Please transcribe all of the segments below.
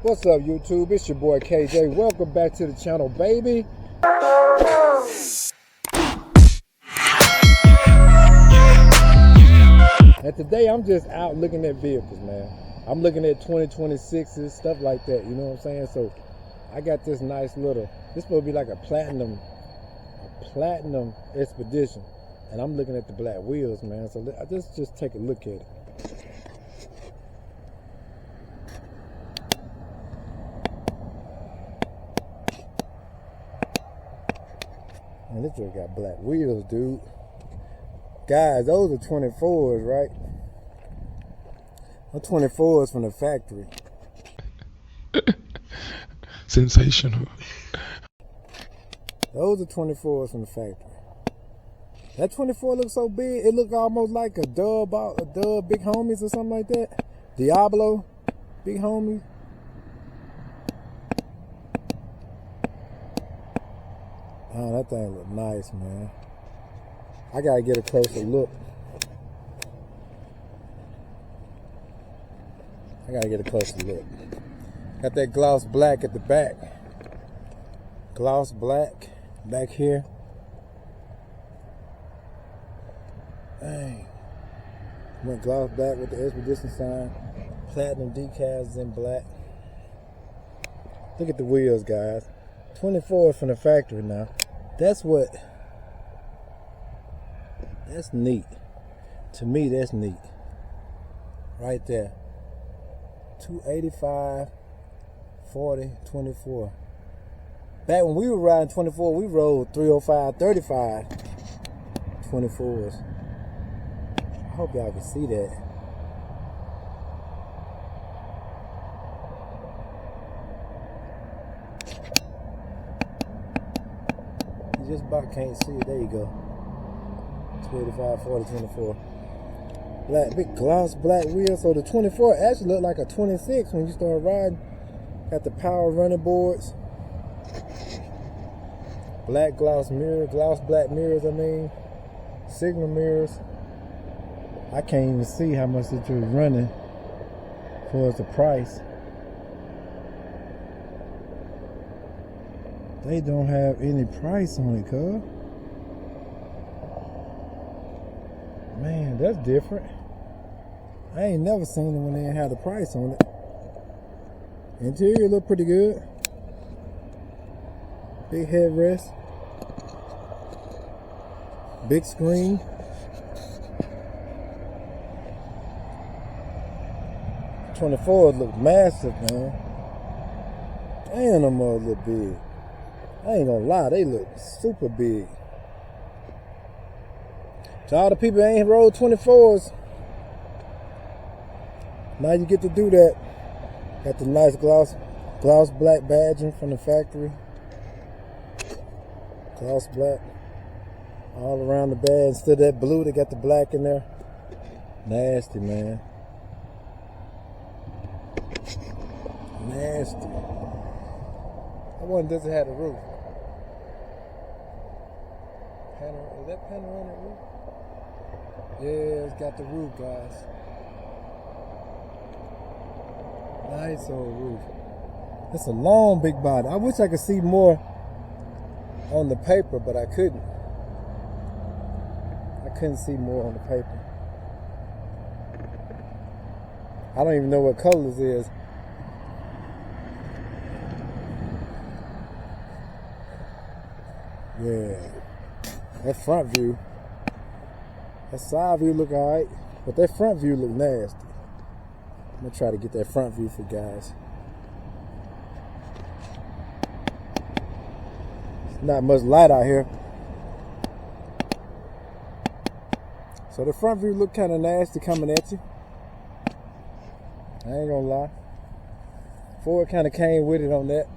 What's up, YouTube? It's your boy KJ. Welcome back to the channel, baby. And today I'm just out looking at vehicles, man. I'm looking at 2026s, stuff like that, you know what I'm saying? So I got this nice little, this will be like a platinum expedition. And I'm looking at the black wheels, man. So let's just take a look at it. Man, this truck got black wheels, dude. Guys, those are 24s, right? Those 24s from the factory. Sensational. Those are 24s from the factory. That 24 looks so big, it look almost like a dub Big Homies or something like that. Diablo, Big Homies. Oh, that thing look nice, man. I gotta get a closer look. Got that gloss black at the back. Gloss black back here. Dang. Went gloss black with the expedition sign. Platinum decals in black. Look at the wheels, guys. 24 from the factory now. That's neat. To me, that's neat. Right there. 285, 40, 24. Back when we were riding 24, we rode 305, 35 24s. I hope y'all can see that. You just about can't see it. There you go. 285, 40, 24. Black, big gloss black wheels. So the 24 actually looked like a 26 when you start riding. Got the power running boards. Black gloss mirror, gloss black mirrors, signal mirrors. I can't even see how much it was running for the price. They don't have any price on it, cuz. Man, that's different. I ain't never seen it when they ain't had the price on it. Interior look pretty good. Big headrest. Big screen. '24s look massive, man. Damn, them mother look big. I ain't gonna lie, they look super big. To all the people that ain't rode 24s, now you get to do that. Got the nice gloss black badging from the factory. Gloss black all around the badge. Instead of that blue, they got the black in there. Nasty, man. Nasty. I wonder, does it have a roof? Is that panoramic roof? Yeah, it's got the roof, guys. Nice old roof. It's a long, big body. I wish I could see more on the paper, but I couldn't. I couldn't see more on the paper. I don't even know what color this is. Yeah. That front view. That side view look alright, but that front view look nasty. I'm gonna try to get that front view for guys. It's not much light out here. So the front view look kind of nasty coming at you. I ain't gonna lie. Ford kind of came with it on that.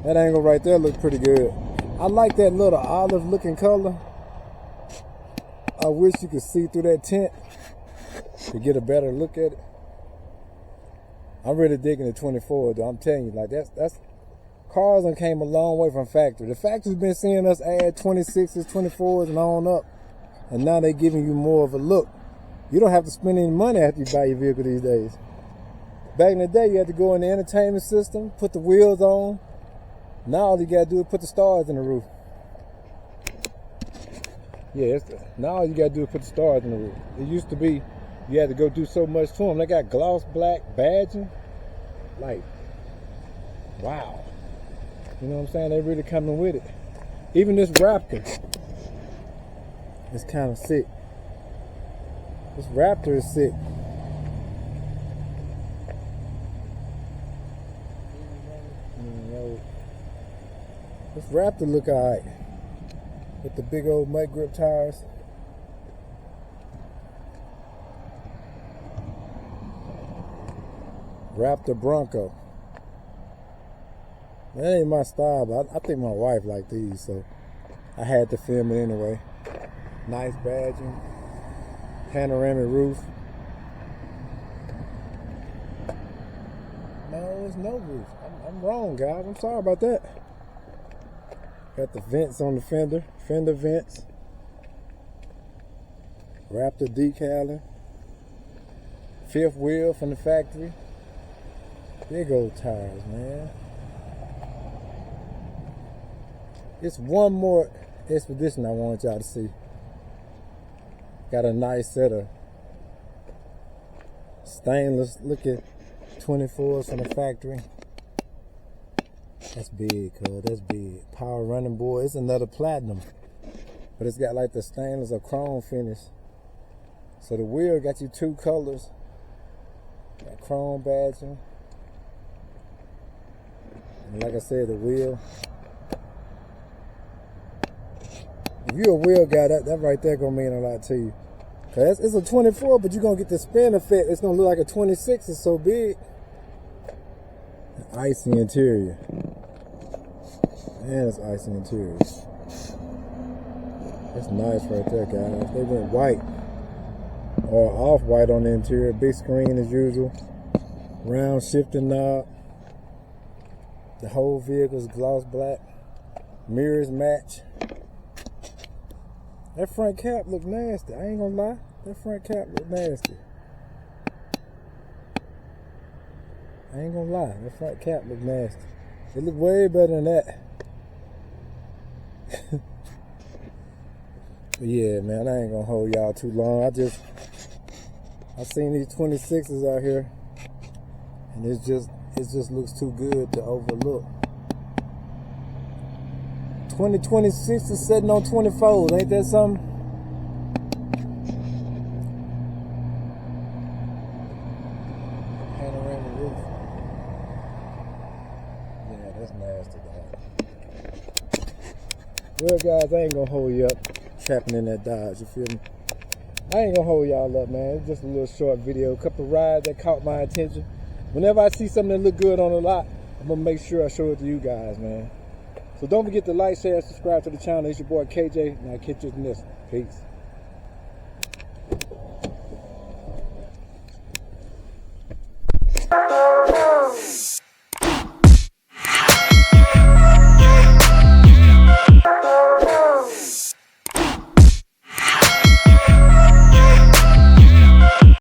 That angle right there look pretty good. I like that little olive looking color. I wish you could see through that tint to get a better look at it. I'm really digging the 24 though. I'm telling you, like that's cars done came a long way from factory. The factory's been seeing us add 26s, 24s and on up. And now they're giving you more of a look. You don't have to spend any money after you buy your vehicle these days. Back in the day, you had to go in the entertainment system, put the wheels on. Now all you gotta do is put the stars in the roof. Yeah, now all you gotta do is put the stars in the roof. It used to be you had to go do so much to them. They got gloss black badging. Like, wow. You know what I'm saying? They really coming with it. Even this Raptor. It's kind of sick. This Raptor is sick. This Raptor look alright. With the big old mud grip tires. Raptor Bronco. That ain't my style, but I think my wife liked these, so I had to film it anyway. Nice badging. Panoramic roof. No, there's no roof. I'm wrong, guys. I'm sorry about that. Got the vents on the fender vents. Raptor decaling. 5th wheel from the factory. Big old tires, man. It's one more expedition I want y'all to see. Got a nice set of stainless looking 24s from the factory. That's big, cuz. That's big. Power running board. It's another platinum. But it's got like the stainless or chrome finish. So the wheel got you 2 colors. Got chrome badging. And like I said, the wheel. If you're a wheel guy, that right there gonna mean a lot to you. Cause it's a 24, but you're gonna get the spin effect. It's gonna look like a 26. It's so big. Icy interior. And it's icy interior. That's nice right there, guys. They went white or off-white on the interior. Big screen as usual. Round shifting knob. The whole vehicle's gloss black. Mirrors match. That front cap look nasty. I ain't gonna lie. That front cap look nasty. I ain't gonna lie. That front cap look nasty. It look way better than that. But yeah, man, I ain't gonna hold y'all too long. I seen these 26s out here, and it just looks too good to overlook. 2026 is sitting on 24s, ain't that something? Panoramic roof. Yeah, that's nasty, dog. Well, guys, I ain't gonna hold you up trapping in that Dodge, you feel me? I ain't gonna hold y'all up, man. It's just a little short video, a couple of rides that caught my attention. Whenever I see something that look good on the lot, I'm gonna make sure I show it to you guys, man. So don't forget to like, share, subscribe to the channel. It's your boy KJ, and I'll catch you in this. Peace.